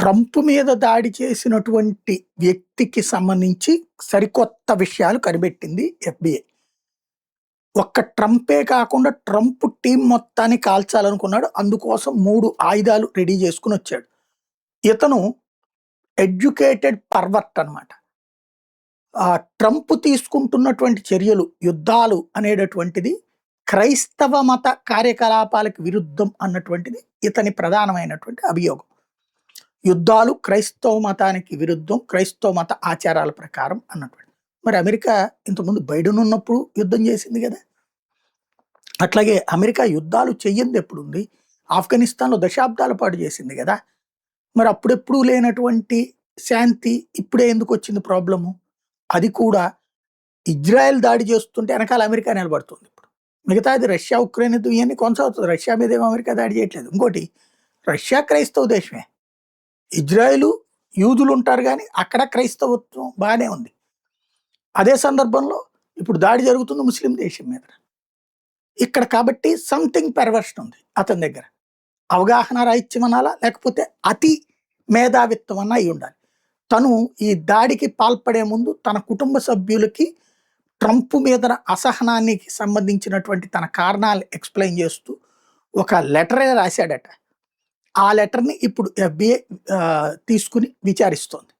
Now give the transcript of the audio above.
Trump మీద దాడి చేసినటువంటి వ్యక్తికి సంబంధించి సరికొత్త విషయాలు కనిపెట్టింది ఎఫ్‌బిఐ. ఒక్క ట్రంపే కాకుండా ట్రంప్ టీమ్ మొత్తాన్ని కాల్చాలనుకున్నాడు. అందుకోసం 3 ఆయుధాలు రెడీ చేసుకొనొచ్చాడు. ఇతను ఎడ్యుకేటెడ్ పర్వర్ట్ అన్నమాట. ట్రంప్ తీసుకుంటున్నటువంటి చర్యలు, యుద్ధాలు అనేటటువంటిది క్రైస్తవ మత కార్యకలాపాలకు విరుద్ధం అన్నటువంటిది ఇతని ప్రధానమైనటువంటి అభియోగం. యుద్ధాలు క్రైస్తవ మతానికి విరుద్ధం, క్రైస్తవ మత ఆచారాల ప్రకారం అన్నటువంటి. మరి అమెరికా ఇంతకుముందు బైడెన్ ఉన్నప్పుడు యుద్ధం చేసింది కదా! అట్లాగే అమెరికా యుద్ధాలు చెయ్యంది ఎప్పుడుంది? ఆఫ్ఘనిస్తాన్‌లో దశాబ్దాల పాటు చేసింది కదా! మరి అప్పుడెప్పుడు లేనటువంటి శాంతి ఇప్పుడే ఎందుకొచ్చింది ప్రాబ్లము? అది కూడా ఇజ్రాయెల్ దాడి చేస్తుంటే వెనకాల అమెరికా నిలబడుతుంది ఇప్పుడు. మిగతాది రష్యా, ఉక్రెయిన్ యుద్ధం ఇయన్నీ కొనసాగుతుంది. రష్యా మీదేమో అమెరికా దాడి చేయట్లేదు. ఇంకోటి రష్యా క్రైస్తవ దేశమే. ఇజ్రాయెలు యూదులు ఉంటారు గానీ అక్కడ క్రైస్తవత్వం బానే ఉంది. అదే సందర్భంలో ఇప్పుడు దాడి జరుగుతుంది ముస్లిం దేశం మీద. ఇక్కడ కాబట్టి సంథింగ్ పెర్వర్షన్ ఉంది అతని దగ్గర. అవగాహన రాహిత్యం అనాలా? లేకపోతే అతి మేధావిత్వం అన్నా అయ్యుండాలి. తను ఈ దాడికి పాల్పడే ముందు తన కుటుంబ సభ్యులకి ట్రంప్ మీద అసహనానికి సంబంధించినటువంటి తన కారణాలు ఎక్స్‌ప్లెయిన్ చేస్తూ ఒక లెటరే రాశాడట. ఆ లెటర్‌ని ఇప్పుడు ఎఫ్‌బిఐ తీసుకొని విచారిస్తోంది.